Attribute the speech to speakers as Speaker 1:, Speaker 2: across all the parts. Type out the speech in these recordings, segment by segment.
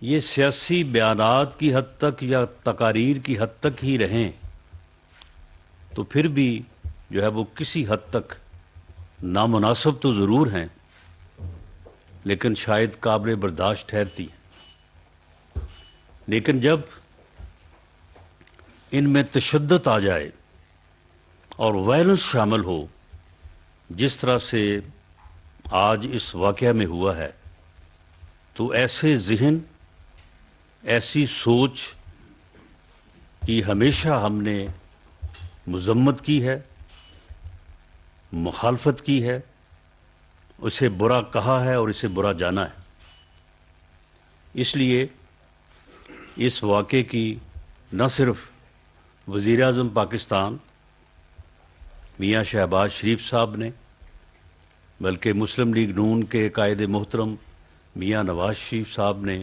Speaker 1: یہ سیاسی بیانات کی حد تک یا تقاریر کی حد تک ہی رہیں تو پھر بھی جو ہے وہ کسی حد تک نامناسب تو ضرور ہیں، لیکن شاید قابل برداشت ٹھہرتی ہیں۔ لیکن جب ان میں تشدد آ جائے اور وائلنس شامل ہو، جس طرح سے آج اس واقعہ میں ہوا ہے، تو ایسے ذہن، ایسی سوچ کی ہمیشہ ہم نے مذمت کی ہے، مخالفت کی ہے، اسے برا کہا ہے اور اسے برا جانا ہے۔ اس لیے اس واقعے کی نہ صرف وزیر اعظم پاکستان میاں شہباز شریف صاحب نے، بلکہ مسلم لیگ نون کے قائد محترم میاں نواز شریف صاحب نے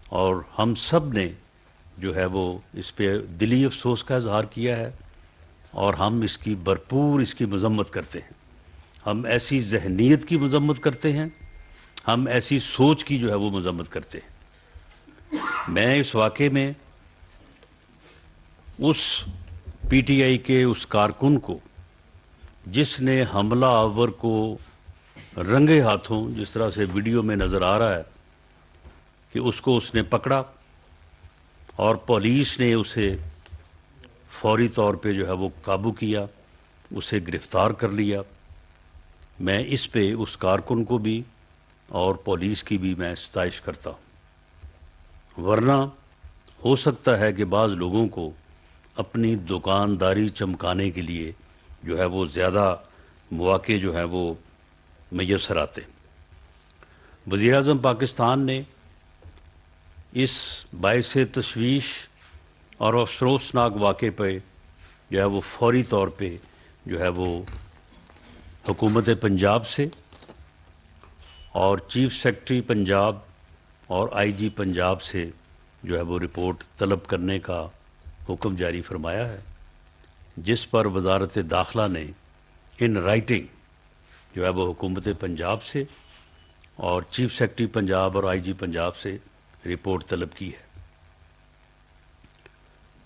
Speaker 1: اور ہم سب نے جو ہے وہ اس پہ دلی افسوس کا اظہار کیا ہے، اور ہم اس کی بھرپور اس کی مذمت کرتے ہیں۔ ہم ایسی ذہنیت کی مذمت کرتے ہیں، ہم ایسی سوچ کی جو ہے وہ مذمت کرتے ہیں۔ میں اس واقعے میں اس پی ٹی آئی کے اس کارکن کو جس نے حملہ آور کو رنگے ہاتھوں، جس طرح سے ویڈیو میں نظر آ رہا ہے کہ اس کو اس نے پکڑا اور پولیس نے اسے فوری طور پہ جو ہے وہ قابو کیا، اسے گرفتار کر لیا، میں اس پہ اس کارکن کو بھی اور پولیس کی بھی میں ستائش کرتا ہوں۔ ورنہ ہو سکتا ہے کہ بعض لوگوں کو اپنی دکانداری چمکانے کے لیے جو ہے وہ زیادہ مواقع جو ہے وہ میسر آتے۔ وزیر اعظم پاکستان نے اس باعث تشویش اور افسوسناک واقعے پہ جو ہے وہ فوری طور پہ جو ہے وہ حکومت پنجاب سے اور چیف سیکرٹری پنجاب اور آئی جی پنجاب سے جو ہے وہ رپورٹ طلب کرنے کا حکم جاری فرمایا ہے، جس پر وزارت داخلہ نے ان رائٹنگ جو ہے وہ حکومت پنجاب سے اور چیف سیکرٹری پنجاب اور آئی جی پنجاب سے رپورٹ طلب کی ہے۔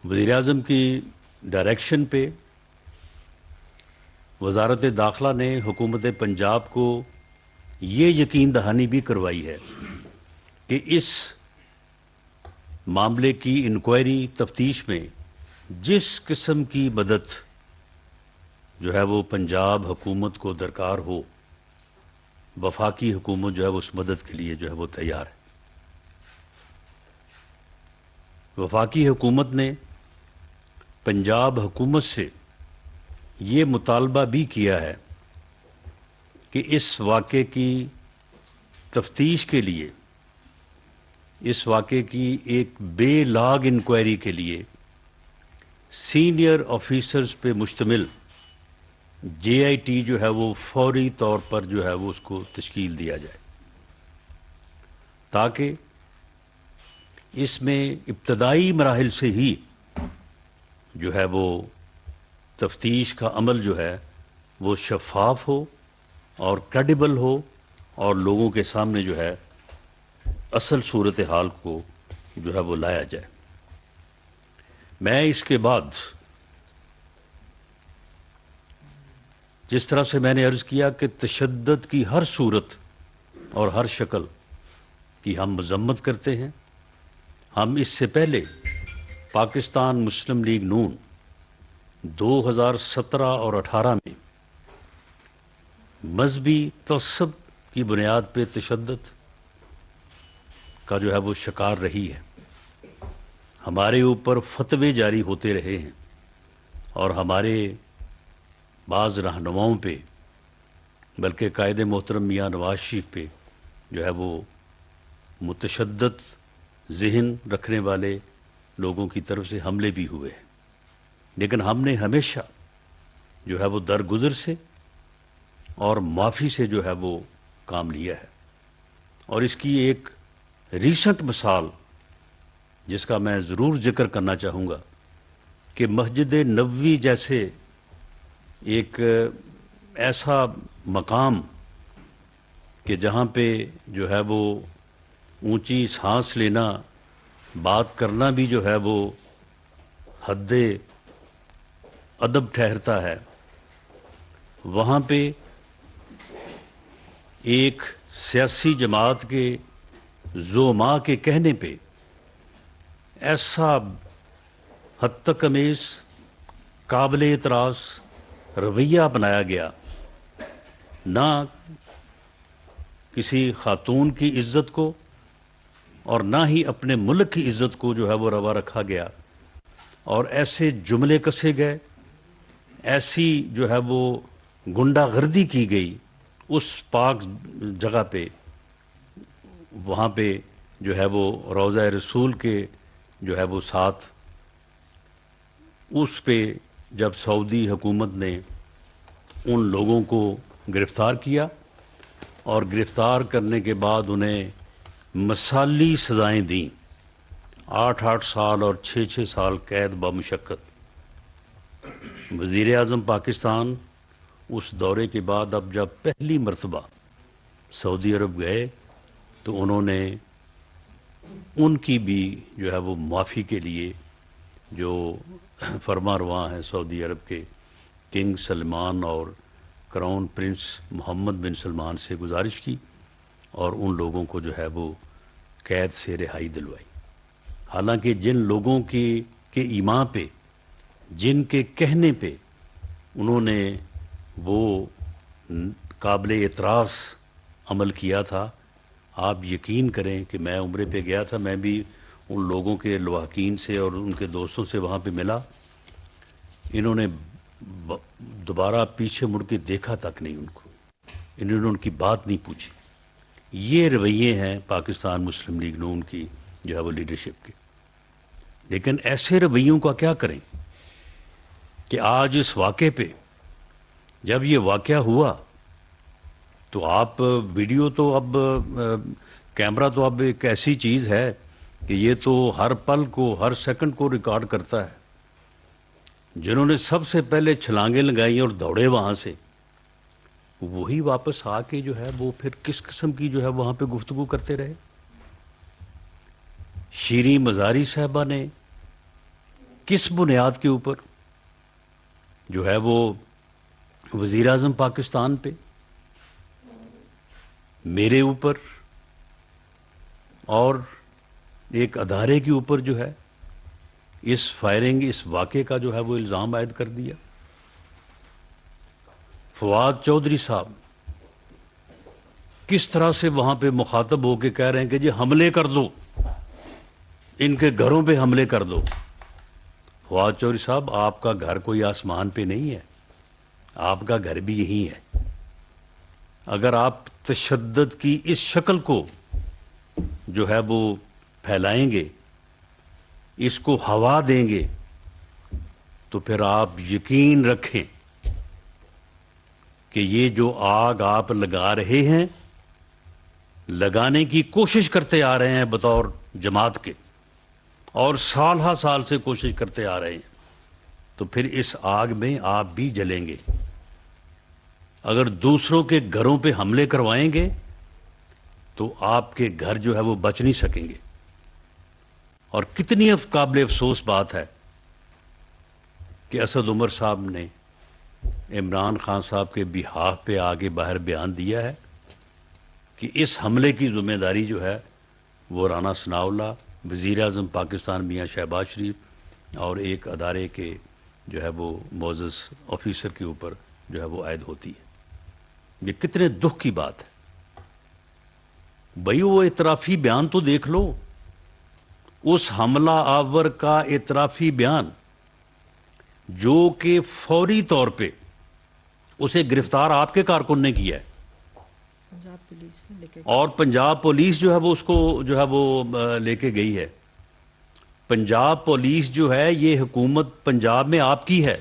Speaker 1: وزیر اعظم کی ڈائریکشن پہ وزارت داخلہ نے حکومت پنجاب کو یہ یقین دہانی بھی کروائی ہے کہ اس معاملے کی انکوائری تفتیش میں جس قسم کی مدد جو ہے وہ پنجاب حکومت کو درکار ہو، وفاقی حکومت جو ہے وہ اس مدد کے لیے جو ہے وہ تیار ہے۔ وفاقی حکومت نے پنجاب حکومت سے یہ مطالبہ بھی کیا ہے کہ اس واقعے کی تفتیش کے لیے، اس واقعے کی ایک بے لاگ انکوائری کے لیے سینئر آفیسرز پہ مشتمل جے آئی ٹی جو ہے وہ فوری طور پر جو ہے وہ اس کو تشکیل دیا جائے، تاکہ اس میں ابتدائی مراحل سے ہی جو ہے وہ تفتیش کا عمل جو ہے وہ شفاف ہو اور کریڈیبل ہو اور لوگوں کے سامنے جو ہے اصل صورتحال کو جو ہے وہ لایا جائے۔ میں اس کے بعد جس طرح سے میں نے عرض کیا کہ تشدد کی ہر صورت اور ہر شکل کی ہم مذمت کرتے ہیں، ہم اس سے پہلے پاکستان مسلم لیگ نون 2017 اور 18 میں مذہبی تعصب کی بنیاد پہ تشدد کا جو ہے وہ شکار رہی ہے۔ ہمارے اوپر فتوے جاری ہوتے رہے ہیں اور ہمارے بعض رہنماؤں پہ، بلکہ قائد محترم میاں نواز شریف پہ جو ہے وہ متشدد ذہن رکھنے والے لوگوں کی طرف سے حملے بھی ہوئے ہیں، لیکن ہم نے ہمیشہ جو ہے وہ درگزر سے اور معافی سے جو ہے وہ کام لیا ہے۔ اور اس کی ایک ریسنٹ مثال جس کا میں ضرور ذکر کرنا چاہوں گا کہ مسجد نبوی جیسے ایک ایسا مقام کہ جہاں پہ جو ہے وہ اونچی سانس لینا، بات کرنا بھی جو ہے وہ حد ادب ٹھہرتا ہے، وہاں پہ ایک سیاسی جماعت کے زعماء کے کہنے پہ ایسا حد تمیز قابل اعتراض رویہ اپنایا گیا، نہ کسی خاتون کی عزت کو اور نہ ہی اپنے ملک کی عزت کو جو ہے وہ روا رکھا گیا، اور ایسے جملے کسے گئے، ایسی جو ہے وہ گنڈا گردی کی گئی اس پاک جگہ پہ، وہاں پہ جو ہے وہ روضہ رسول کے جو ہے وہ ساتھ، اس پہ جب سعودی حکومت نے ان لوگوں کو گرفتار کیا اور گرفتار کرنے کے بعد انہیں مثالی سزائیں دیں، 8 سال اور 6 سال قید بمشقت، وزیر اعظم پاکستان اس دورے کے بعد اب جب پہلی مرتبہ سعودی عرب گئے تو انہوں نے ان کی بھی جو ہے وہ معافی کے لیے جو فرما رواں ہیں سعودی عرب کے کنگ سلمان اور کراؤن پرنس محمد بن سلمان سے گزارش کی اور ان لوگوں کو جو ہے وہ قید سے رہائی دلوائی، حالانکہ جن لوگوں کے ایمان پہ، جن کے کہنے پہ انہوں نے وہ قابل اعتراض عمل کیا تھا، آپ یقین کریں کہ میں عمرے پہ گیا تھا، میں بھی ان لوگوں کے لواحقین سے اور ان کے دوستوں سے وہاں پہ ملا، انہوں نے دوبارہ پیچھے مڑ کے دیکھا تک نہیں ان کو، انہوں نے ان کی بات نہیں پوچھی۔ یہ رویے ہیں پاکستان مسلم لیگ نون کی جو ہے وہ لیڈرشپ کے، لیکن ایسے رویوں کا کیا کریں کہ آج اس واقعے پہ جب یہ واقعہ ہوا تو آپ ویڈیو تو اب کیمرہ تو اب ایک ایسی چیز ہے کہ یہ تو ہر پل کو، ہر سیکنڈ کو ریکارڈ کرتا ہے، جنہوں نے سب سے پہلے چھلانگیں لگائیں اور دوڑے وہاں سے، وہی واپس آ کے جو ہے وہ پھر کس قسم کی جو ہے وہاں پہ گفتگو کرتے رہے۔ شیریں مزاری صاحبہ نے کس بنیاد کے اوپر جو ہے وہ وزیر اعظم پاکستان پہ، میرے اوپر اور ایک ادارے کے اوپر جو ہے اس فائرنگ، اس واقعے کا جو ہے وہ الزام عائد کر دیا۔ فواد چودھری صاحب کس طرح سے وہاں پہ مخاطب ہو کے کہہ رہے ہیں کہ جی حملے کر دو، ان کے گھروں پہ حملے کر دو۔ فواد چودھری صاحب، آپ کا گھر کوئی آسمان پہ نہیں ہے، آپ کا گھر بھی یہی ہے۔ اگر آپ تشدد کی اس شکل کو جو ہے وہ پھیلائیں گے، اس کو ہوا دیں گے، تو پھر آپ یقین رکھیں کہ یہ جو آگ آپ لگا رہے ہیں، لگانے کی کوشش کرتے آ رہے ہیں بطور جماعت کے، اور سال ہا سال سے کوشش کرتے آ رہے ہیں، تو پھر اس آگ میں آپ بھی جلیں گے۔ اگر دوسروں کے گھروں پہ حملے کروائیں گے تو آپ کے گھر جو ہے وہ بچ نہیں سکیں گے۔ اور کتنی قابل افسوس بات ہے کہ اسد عمر صاحب نے عمران خان صاحب کے بہاف پہ آگے باہر بیان دیا ہے کہ اس حملے کی ذمہ داری جو ہے وہ رانا ثناء اللہ، وزیر اعظم پاکستان میاں شہباز شریف اور ایک ادارے کے جو ہے وہ معزز آفیسر کے اوپر جو ہے وہ عائد ہوتی ہے۔ یہ کتنے دکھ کی بات ہے بھائی، وہ اعترافی بیان تو دیکھ لو، اس حملہ آور کا اعترافی بیان جو کہ فوری طور پہ اسے گرفتار آپ کے کارکن نے کیا ہے، اور پنجاب پولیس جو ہے وہ اس کو جو ہے وہ لے کے گئی ہے۔ پنجاب پولیس جو ہے یہ حکومت پنجاب میں آپ کی ہے،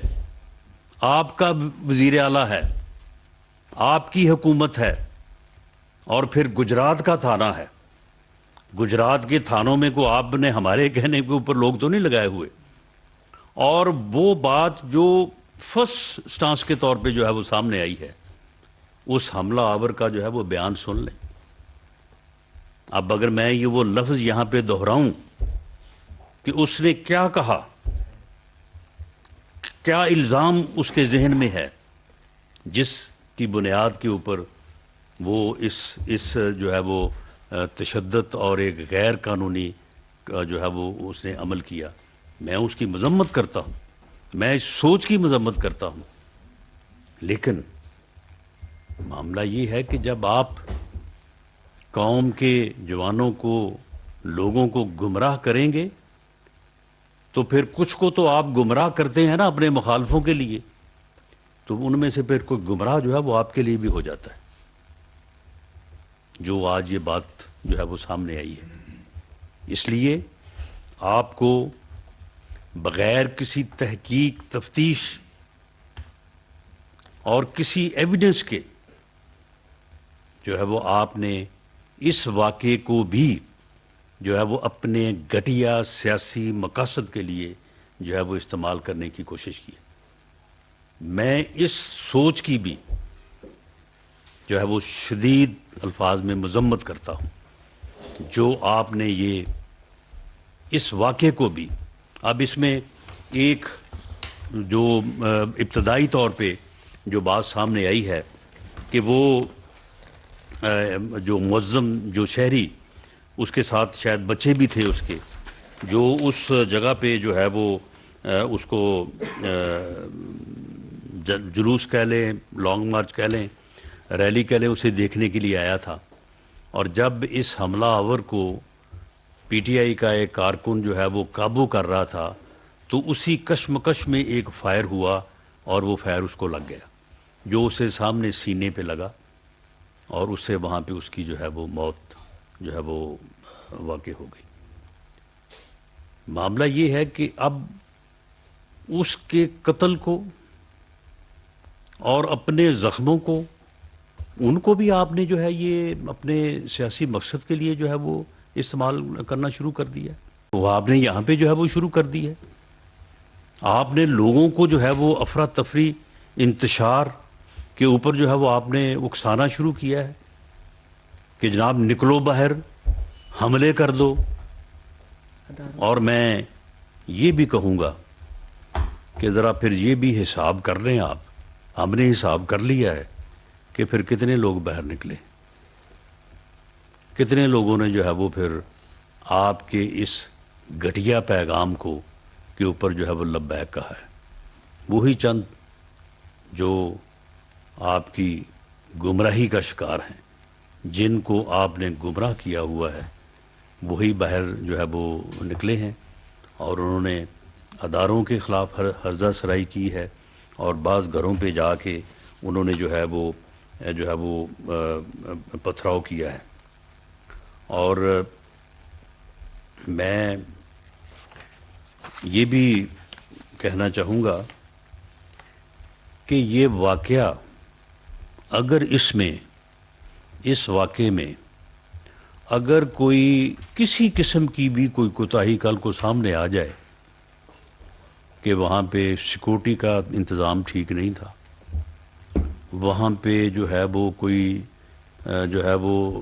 Speaker 1: آپ کا وزیر اعلیٰ ہے، آپ کی حکومت ہے، اور پھر گجرات کا تھانہ ہے۔ گجرات کے تھانوں میں کو آپ نے ہمارے کہنے کے اوپر لوگ تو نہیں لگائے ہوئے، اور وہ بات جو فرسٹ سٹانس کے طور پہ جو ہے وہ سامنے آئی ہے، اس حملہ آور کا جو ہے وہ بیان سن لیں۔ اب اگر میں یہ وہ لفظ یہاں پہ دہراؤں کہ اس نے کیا کہا، کیا الزام اس کے ذہن میں ہے جس کی بنیاد کے اوپر وہ اس جو ہے وہ تشدد اور ایک غیر قانونی جو ہے وہ اس نے عمل کیا، میں اس کی مذمت کرتا ہوں، میں اس سوچ کی مذمت کرتا ہوں، لیکن معاملہ یہ ہے کہ جب آپ قوم کے جوانوں کو، لوگوں کو گمراہ کریں گے تو پھر کچھ کو تو آپ گمراہ کرتے ہیں نا اپنے مخالفوں کے لیے، تو ان میں سے پھر کوئی گمراہ جو ہے وہ آپ کے لیے بھی ہو جاتا ہے، جو آج یہ بات جو ہے وہ سامنے آئی ہے۔ اس لیے آپ کو بغیر کسی تحقیق، تفتیش اور کسی ایویڈنس کے جو ہے وہ آپ نے اس واقعے کو بھی جو ہے وہ اپنے گھٹیا سیاسی مقاصد کے لیے جو ہے وہ استعمال کرنے کی کوشش کی۔ میں اس سوچ کی بھی جو ہے وہ شدید الفاظ میں مذمت کرتا ہوں جو آپ نے یہ اس واقعے کو بھی، اب اس میں ایک جو ابتدائی طور پہ جو بات سامنے آئی ہے کہ وہ جو معظم، جو شہری، اس کے ساتھ شاید بچے بھی تھے اس کے، جو اس جگہ پہ جو ہے وہ اس کو جلوس کہہ لیں، لانگ مارچ کہہ لیں، ریلی کہہ لیں، اسے دیکھنے کے لیے آیا تھا، اور جب اس حملہ آور کو پی ٹی آئی کا ایک کارکن جو ہے وہ قابو کر رہا تھا تو اسی کشمکش میں ایک فائر ہوا اور وہ فائر اس کو لگ گیا، جو اسے سامنے سینے پہ لگا، اور اس سے وہاں پہ اس کی جو ہے وہ موت جو ہے وہ واقع ہو گئی۔ معاملہ یہ ہے کہ اب اس کے قتل کو اور اپنے زخموں کو، ان کو بھی آپ نے جو ہے یہ اپنے سیاسی مقصد کے لیے جو ہے وہ استعمال کرنا شروع کر دیا، وہ آپ نے یہاں پہ جو ہے وہ شروع کر دی ہے۔ آپ نے لوگوں کو جو ہے وہ افراتفری، انتشار کے اوپر جو ہے وہ آپ نے اکسانا شروع کیا ہے کہ جناب نکلو باہر، حملے کر دو، اور میں یہ بھی کہوں گا کہ ذرا پھر یہ بھی حساب کر لیں آپ، ہم نے حساب کر لیا ہے کہ پھر کتنے لوگ باہر نکلے، کتنے لوگوں نے جو ہے وہ پھر آپ کے اس گھٹیا پیغام کو کے اوپر جو ہے وہ لبیک کہا ہے۔ وہی چند جو آپ کی گمراہی کا شکار ہیں، جن کو آپ نے گمراہ کیا ہوا ہے، وہی باہر جو ہے وہ نکلے ہیں، اور انہوں نے اداروں کے خلاف ہرزہ سرائی کی ہے، اور بعض گھروں پہ جا کے انہوں نے جو ہے وہ پتھراؤ کیا ہے۔ اور میں یہ بھی کہنا چاہوں گا کہ یہ واقعہ، اگر اس واقعے میں اگر کوئی کسی قسم کی بھی کوئی کوتاہی کل کو سامنے آ جائے کہ وہاں پہ سیکورٹی کا انتظام ٹھیک نہیں تھا، وہاں پہ جو ہے وہ کوئی جو ہے وہ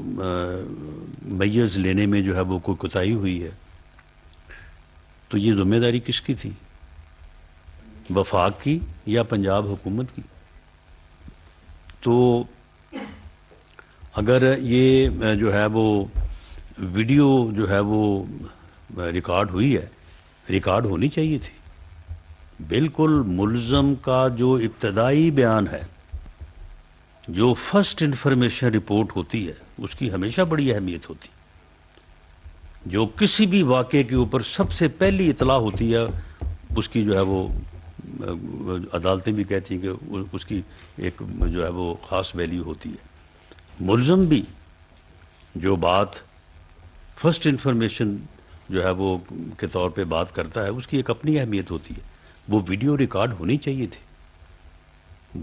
Speaker 1: میز لینے میں جو ہے وہ کوئی کوتاہی ہوئی ہے، تو یہ ذمہ داری کس کی تھی؟ وفاق کی یا پنجاب حکومت کی؟ تو اگر یہ جو ہے وہ ویڈیو جو ہے وہ ریکارڈ ہوئی ہے، ریکارڈ ہونی چاہیے تھی۔ بالکل ملزم کا جو ابتدائی بیان ہے، جو فرسٹ انفارمیشن رپورٹ ہوتی ہے، اس کی ہمیشہ بڑی اہمیت ہوتی ہے۔ جو کسی بھی واقعے کے اوپر سب سے پہلی اطلاع ہوتی ہے، اس کی جو ہے وہ عدالتیں بھی کہتی ہیں کہ اس کی ایک جو ہے وہ خاص ویلیو ہوتی ہے۔ ملزم بھی جو بات فرسٹ انفارمیشن جو ہے وہ کے طور پہ بات کرتا ہے، اس کی ایک اپنی اہمیت ہوتی ہے۔ وہ ویڈیو ریکارڈ ہونی چاہیے تھی۔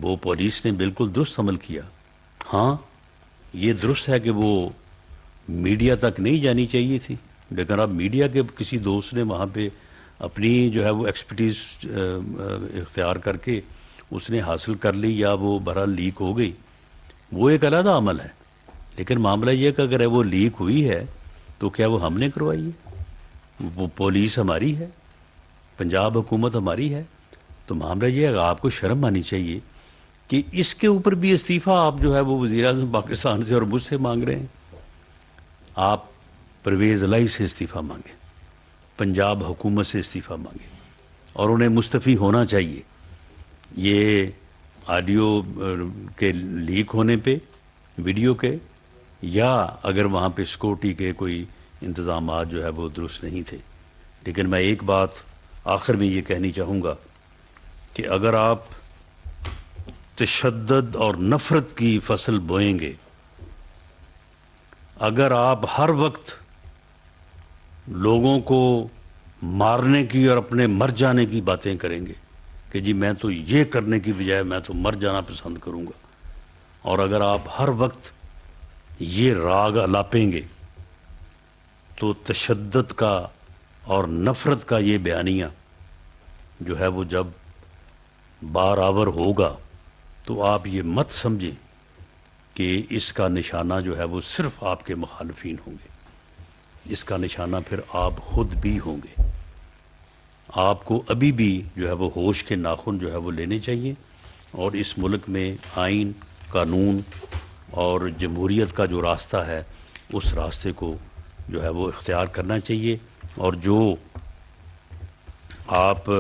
Speaker 1: وہ پولیس نے بالکل درست عمل کیا۔ ہاں، یہ درست ہے کہ وہ میڈیا تک نہیں جانی چاہیے تھی، لیکن اب میڈیا کے کسی دوست نے وہاں پہ اپنی جو ہے وہ ایکسپرٹیز اختیار کر کے اس نے حاصل کر لی، یا وہ بہرحال لیک ہو گئی، وہ ایک علیحدہ عمل ہے۔ لیکن معاملہ یہ کہ اگر وہ لیک ہوئی ہے تو کیا وہ ہم نے کروائی ہے؟ وہ پولیس ہماری ہے، پنجاب حکومت ہماری ہے؟ تو معاملہ یہ ہے کہ آپ کو شرم آنی چاہیے کہ اس کے اوپر بھی استعفیٰ آپ جو ہے وہ وزیر اعظم پاکستان سے اور مجھ سے مانگ رہے ہیں. آپ پرویز الہی سے استعفیٰ مانگیں، پنجاب حکومت سے استعفیٰ مانگیں، اور انہیں مستعفی ہونا چاہیے. یہ آڈیو کے لیک ہونے پہ، ویڈیو کے، یا اگر وہاں پہ سیکورٹی کے کوئی انتظامات جو ہے وہ درست نہیں تھے. لیکن میں ایک بات آخر میں یہ کہنی چاہوں گا کہ اگر آپ تشدد اور نفرت کی فصل بوئیں گے، اگر آپ ہر وقت لوگوں کو مارنے کی اور اپنے مر جانے کی باتیں کریں گے کہ جی میں تو یہ کرنے کی بجائے میں تو مر جانا پسند کروں گا، اور اگر آپ ہر وقت یہ راگ الاپیں گے، تو تشدد کا اور نفرت کا یہ بیانیہ جو ہے وہ جب بار آور ہوگا تو آپ یہ مت سمجھیں کہ اس کا نشانہ جو ہے وہ صرف آپ کے مخالفین ہوں گے. اس کا نشانہ پھر آپ خود بھی ہوں گے. آپ کو ابھی بھی جو ہے وہ ہوش کے ناخن جو ہے وہ لینے چاہیے، اور اس ملک میں آئین، قانون اور جمہوریت کا جو راستہ ہے اس راستے کو جو ہے وہ اختیار کرنا چاہیے. اور جو آپ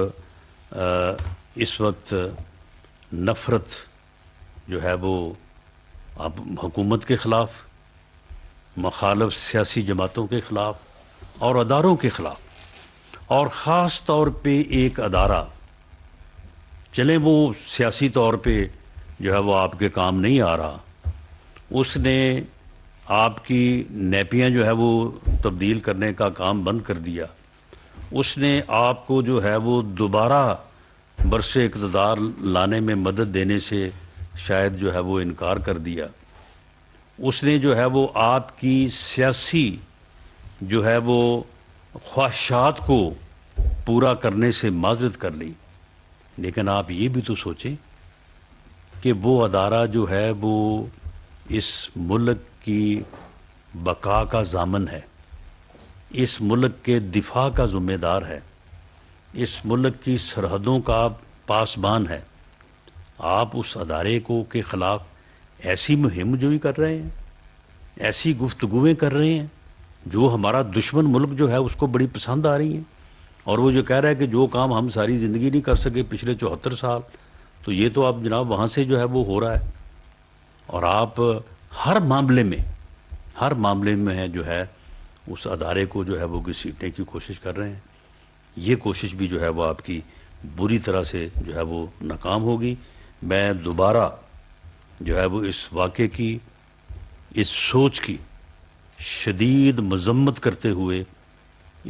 Speaker 1: اس وقت نفرت جو ہے وہ آپ حکومت کے خلاف، مخالف سیاسی جماعتوں کے خلاف اور اداروں کے خلاف، اور خاص طور پہ ایک ادارہ، چلیں وہ سیاسی طور پہ جو ہے وہ آپ کے کام نہیں آ رہا، اس نے آپ کی نیپیاں جو ہے وہ تبدیل کرنے کا کام بند کر دیا، اس نے آپ کو جو ہے وہ دوبارہ برس اقتدار لانے میں مدد دینے سے شاید جو ہے وہ انکار کر دیا، اس نے جو ہے وہ آپ کی سیاسی جو ہے وہ خواہشات کو پورا کرنے سے معذرت کر لی. لیکن آپ یہ بھی تو سوچیں کہ وہ ادارہ جو ہے وہ اس ملک کی بقا کا ضامن ہے، اس ملک کے دفاع کا ذمہ دار ہے، اس ملک کی سرحدوں کا پاسبان ہے. آپ اس ادارے کو کے خلاف ایسی مہم جوئی کر رہے ہیں، ایسی گفتگویں کر رہے ہیں جو ہمارا دشمن ملک جو ہے اس کو بڑی پسند آ رہی ہیں. اور وہ جو کہہ رہا ہے کہ جو کام ہم ساری زندگی نہیں کر سکے پچھلے 74 سال، تو یہ تو اب جناب وہاں سے جو ہے وہ ہو رہا ہے. اور آپ ہر معاملے میں جو ہے اس ادارے کو جو ہے وہ گھسیٹنے کی کوشش کر رہے ہیں. یہ کوشش بھی جو ہے وہ آپ کی بری طرح سے جو ہے وہ ناکام ہوگی. میں دوبارہ جو ہے وہ اس واقعے کی، اس سوچ کی شدید مذمت کرتے ہوئے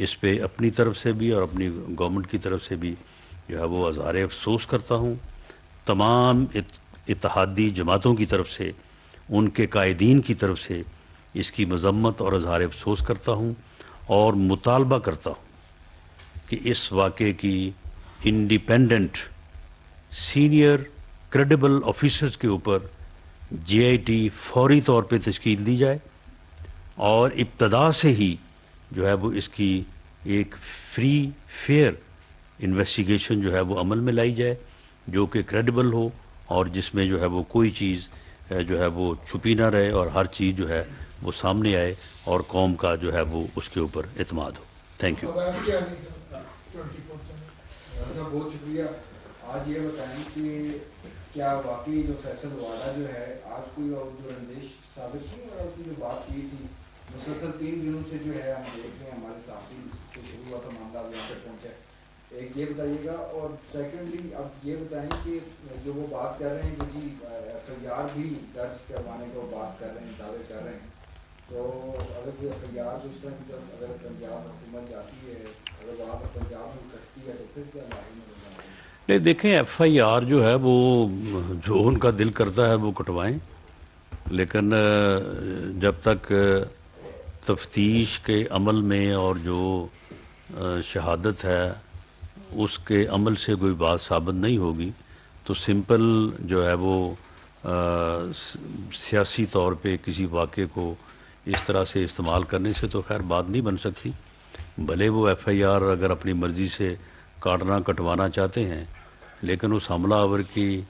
Speaker 1: اس پہ اپنی طرف سے بھی اور اپنی گورنمنٹ کی طرف سے بھی جو ہے وہ اظہار افسوس کرتا ہوں. تمام اتحادی جماعتوں کی طرف سے، ان کے قائدین کی طرف سے اس کی مذمت اور اظہار افسوس کرتا ہوں، اور مطالبہ کرتا ہوں کہ اس واقعے کی انڈیپینڈنٹ سینئر کریڈیبل آفیسرز کے اوپر GIT فوری طور پہ تشکیل دی جائے، اور ابتدا سے ہی جو ہے وہ اس کی ایک فری فیئر انویسٹیگیشن جو ہے وہ عمل میں لائی جائے، جو کہ کریڈیبل ہو اور جس میں جو ہے وہ کوئی چیز جو ہے وہ چھپی نہ رہے، اور ہر چیز جو ہے وہ سامنے آئے اور قوم کا جو ہے وہ اس کے اوپر اعتماد ہو. Thank you.
Speaker 2: بہت شکریہ. آج یہ بتائیں کہ کیا واقعی جو فیصل والا جو ہے آج کوئی اور جو رنجش ثابت نہیں ہو رہا؟ اس کی جو بات کی تھی مسلسل 3 دنوں سے جو ہے ہم دیکھ رہے ہیں ہمارے ساتھی سے شروع ہوا تھا معاملہ یہاں پہ پہنچا. ایک یہ بتائیے گا، اور سیکنڈلی اب یہ بتائیں کہ جو وہ بات کر رہے ہیں کہ جی FIR بھی درج کروانے کو بات کر رہے ہیں، دعوے کر رہے ہیں، تو اگر کوئی FIR جو اس طرح اگر پنجاب حکومت جاتی ہے، اگر وہاں پر پنجاب میں کٹتی ہے، تو پھر کیا لاحق میں ہوگا؟
Speaker 1: نہیں دیکھیں، FIR جو ہے وہ جو ان کا دل کرتا ہے وہ کٹوائیں، لیکن جب تک تفتیش کے عمل میں اور جو شہادت ہے اس کے عمل سے کوئی بات ثابت نہیں ہوگی، تو سمپل جو ہے وہ سیاسی طور پہ کسی واقعے کو اس طرح سے استعمال کرنے سے تو خیر بات نہیں بن سکتی. بھلے وہ ایف آئی آر اگر اپنی مرضی سے کاٹنا کٹوانا چاہتے ہیں، لیکن اس حملہ آور کی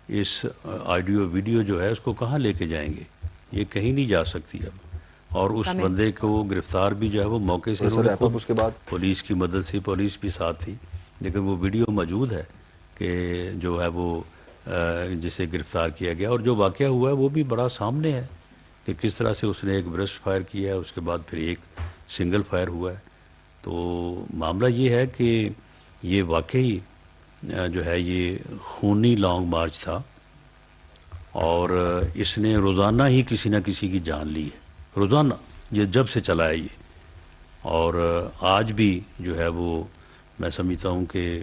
Speaker 1: اس آڈیو ویڈیو جو ہے اس کو کہاں لے کے جائیں گے؟ یہ کہیں نہیں جا سکتی اب. اور اس بندے کو گرفتار بھی جو ہے وہ موقع سے
Speaker 3: سر
Speaker 1: خود
Speaker 3: اس کے بعد
Speaker 1: پولیس کی مدد سے، پولیس بھی ساتھ تھی، لیکن وہ ویڈیو موجود ہے کہ جو ہے وہ جسے گرفتار کیا گیا. اور جو واقعہ ہوا ہے وہ بھی بڑا سامنے ہے کہ کس طرح سے اس نے ایک برسٹ فائر کیا ہے، اس کے بعد پھر ایک سنگل فائر ہوا ہے. تو معاملہ یہ ہے کہ یہ واقعی جو ہے یہ خونی لانگ مارچ تھا، اور اس نے روزانہ ہی کسی نہ کسی کی جان لی ہے، روزانہ، یہ جب سے چلا ہے یہ. اور آج بھی جو ہے وہ میں سمجھتا ہوں کہ